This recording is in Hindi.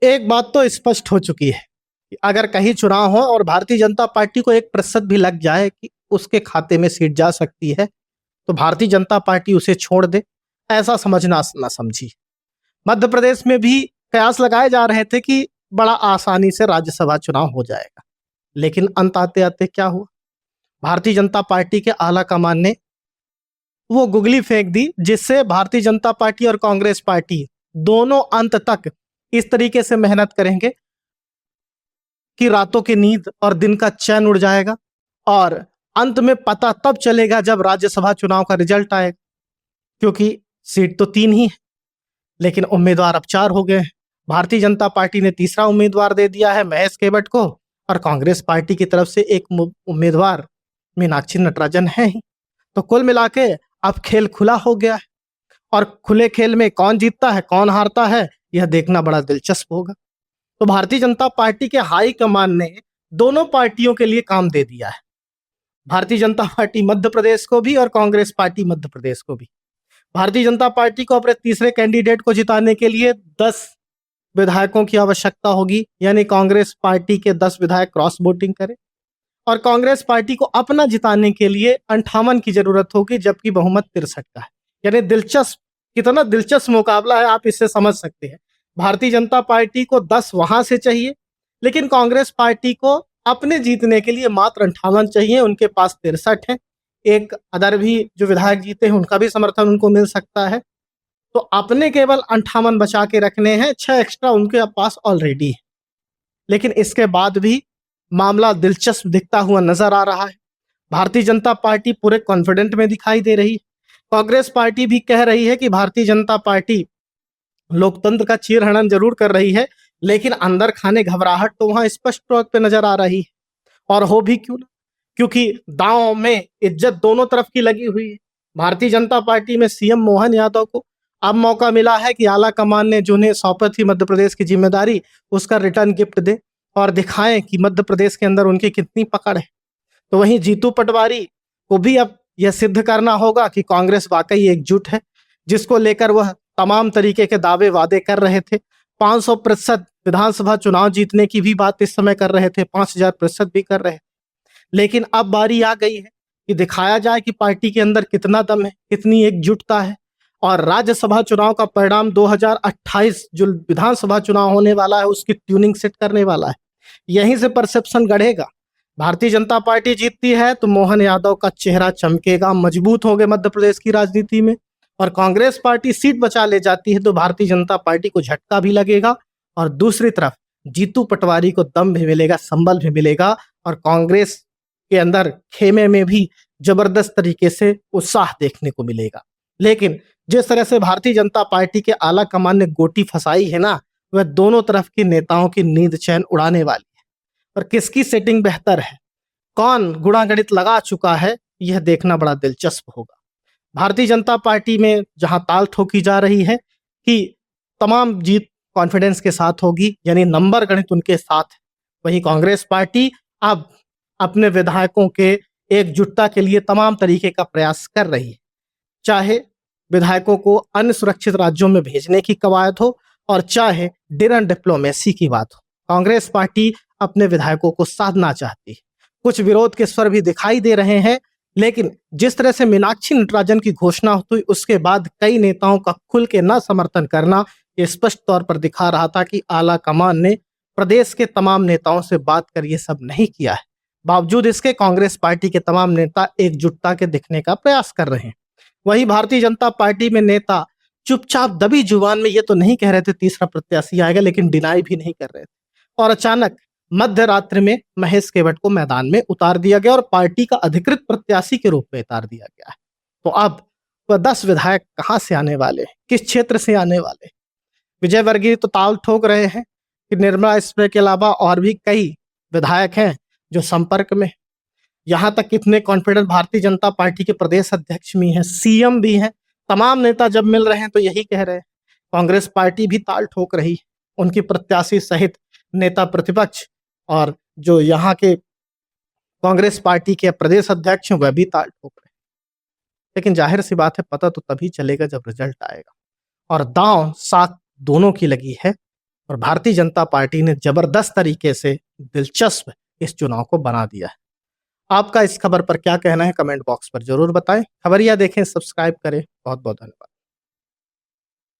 एक बात तो स्पष्ट हो चुकी है कि अगर कहीं चुनाव हो और भारतीय जनता पार्टी को 1% भी लग जाए कि उसके खाते में सीट जा सकती है, तो भारतीय जनता पार्टी उसे छोड़ दे, ऐसा समझना ना समझी। मध्य प्रदेश में भी कयास लगाए जा रहे थे कि बड़ा आसानी से राज्यसभा चुनाव हो जाएगा, लेकिन अंत आते आते क्या हुआ? भारतीय जनता पार्टी के आला कमान ने वो गुगली फेंक दी, जिससे भारतीय जनता पार्टी और कांग्रेस पार्टी दोनों अंत तक इस तरीके से मेहनत करेंगे कि रातों की नींद और दिन का चैन उड़ जाएगा, और अंत में पता तब चलेगा जब राज्यसभा चुनाव का रिजल्ट आएगा, क्योंकि सीट तो 3 ही है, लेकिन उम्मीदवार अब 4 हो गए हैं। भारतीय जनता पार्टी ने तीसरा उम्मीदवार दे दिया है महेश केवट को, और कांग्रेस पार्टी की तरफ से एक उम्मीदवार मीनाक्षी नटराजन है ही। तो कुल मिला के अब खेल खुला हो गया है, और खुले खेल में कौन जीतता है कौन हारता है यह देखना बड़ा दिलचस्प होगा। तो भारतीय जनता पार्टी के हाई कमान ने दोनों पार्टियों के लिए काम दे दिया है, भारतीय जनता पार्टी मध्य प्रदेश को भी और कांग्रेस पार्टी मध्य प्रदेश को भी। भारतीय जनता पार्टी को अपने तीसरे कैंडिडेट को जिताने के लिए 10 विधायकों की आवश्यकता होगी, यानी कांग्रेस पार्टी के 10 विधायक क्रॉस वोटिंग करें, और कांग्रेस पार्टी को अपना जिताने के लिए 58 की जरूरत होगी, जबकि बहुमत 63 का है। यानी दिलचस्प, कितना दिलचस्प मुकाबला है आप इससे समझ सकते हैं। भारतीय जनता पार्टी को 10 वहां से चाहिए, लेकिन कांग्रेस पार्टी को अपने जीतने के लिए मात्र 58 चाहिए, उनके पास 63 है। एक अदर भी जो विधायक जीते हैं उनका भी समर्थन उनको मिल सकता है, तो अपने केवल 58 बचा के रखने हैं, 6 एक्स्ट्रा उनके पास ऑलरेडी है। लेकिन इसके बाद भी मामला दिलचस्प दिखता हुआ नजर आ रहा है। भारतीय जनता पार्टी पूरे कॉन्फिडेंट में दिखाई दे रही है। कांग्रेस पार्टी भी कह रही है कि भारतीय जनता पार्टी लोकतंत्र का चीरहरण जरूर कर रही है, लेकिन अंदर खाने घबराहट तो वहां स्पष्ट तौर पे नजर आ रही है। और हो भी क्यों ना, क्योंकि दांव में इज्जत दोनों तरफ की लगी हुई है। भारतीय जनता पार्टी में सीएम मोहन यादव को अब मौका मिला है कि आला कमान ने जिन्हें सौंपी थी मध्य प्रदेश की जिम्मेदारी, उसका रिटर्न गिफ्ट दे और दिखाएं कि मध्य प्रदेश के अंदर उनकी कितनी पकड़ है। तो वहीं जीतू पटवारी को भी अब यह सिद्ध करना होगा कि कांग्रेस वाकई एकजुट है, जिसको लेकर वह तमाम तरीके के दावे वादे कर रहे थे। 500% विधानसभा चुनाव जीतने की भी बात इस समय कर रहे थे, 5000% भी कर रहे थे। लेकिन अब बारी आ गई है कि दिखाया जाए कि पार्टी के अंदर कितना दम है, कितनी एकजुटता है, और राज्यसभा चुनाव का परिणाम 2028 जो विधानसभा चुनाव होने वाला है उसकी ट्यूनिंग सेट करने वाला है। यहीं से परसेप्शन गढ़ेगा। भारतीय जनता पार्टी जीतती है तो मोहन यादव का चेहरा चमकेगा, मजबूत होंगे मध्य प्रदेश की राजनीति में, और कांग्रेस पार्टी सीट बचा ले जाती है तो भारतीय जनता पार्टी को झटका भी लगेगा, और दूसरी तरफ जीतू पटवारी को दम भी मिलेगा, संबल भी मिलेगा, और कांग्रेस के अंदर खेमे में भी जबरदस्त तरीके से उत्साह देखने को मिलेगा। लेकिन जिस तरह से भारतीय जनता पार्टी के आला कमान ने गोटी फंसाई है ना, वह दोनों तरफ के नेताओं की नींद चैन उड़ाने वाली है। और किसकी सेटिंग बेहतर है, कौन गुणागणित लगा चुका है, यह देखना बड़ा दिलचस्प होगा। भारतीय जनता पार्टी में जहां ताल ठोकी जा रही है कि तमाम जीत कॉन्फिडेंस के साथ होगी, यानी नंबर गणित उनके साथ है, वहीं कांग्रेस पार्टी अब अपने विधायकों के एकजुटता के लिए तमाम तरीके का प्रयास कर रही है, चाहे विधायकों को अन्य सुरक्षित राज्यों में भेजने की कवायद हो और चाहे डिनर डिप्लोमेसी की बात हो। कांग्रेस पार्टी अपने विधायकों को साधना चाहती है। कुछ विरोध के स्वर भी दिखाई दे रहे हैं, लेकिन जिस तरह से मीनाक्षी नटराजन की घोषणा हुई उसके बाद कई नेताओं का खुल के न समर्थन करना ये स्पष्ट तौर पर दिखा रहा था कि आला कमान ने प्रदेश के तमाम नेताओं से बात कर ये सब नहीं किया है। बावजूद इसके कांग्रेस पार्टी के तमाम नेता एकजुटता के दिखने का प्रयास कर रहे हैं। वहीं भारतीय जनता पार्टी में नेता चुपचाप दबी जुबान में ये तो नहीं कह रहे थे तीसरा प्रत्याशी आएगा, लेकिन डिनाई भी नहीं कर रहे थे, और अचानक मध्य रात्रि में महेश केवट को मैदान में उतार दिया गया और पार्टी का अधिकृत प्रत्याशी के रूप में उतार दिया गया है। तो अब वह 10 विधायक कहां से आने वाले, किस क्षेत्र से आने वाले? विजय वर्गीय तो ताल ठोक रहे हैं कि निर्मला स्प्रे के अलावा और भी कई विधायक हैं जो संपर्क में। यहां तक कितने कॉन्फिडेंट भारतीय जनता पार्टी के प्रदेश अध्यक्ष भी हैं, सीएम भी हैं। तमाम नेता जब मिल रहे हैं तो यही कह रहे हैं। कांग्रेस पार्टी भी ताल ठोक रही है, उनकी प्रत्याशी सहित नेता प्रतिपक्ष और जो यहाँ के कांग्रेस पार्टी के प्रदेश अध्यक्ष हैं वह भी ताल ठोक रहे हैं। लेकिन जाहिर सी बात है, पता तो तभी चलेगा जब रिजल्ट आएगा, और दांव साथ दोनों की लगी है। और भारतीय जनता पार्टी ने जबरदस्त तरीके से दिलचस्प इस चुनाव को बना दिया है। आपका इस खबर पर क्या कहना है कमेंट बॉक्स पर जरूर बताएं। खबरिया देखें, सब्सक्राइब करें। बहुत बहुत धन्यवाद।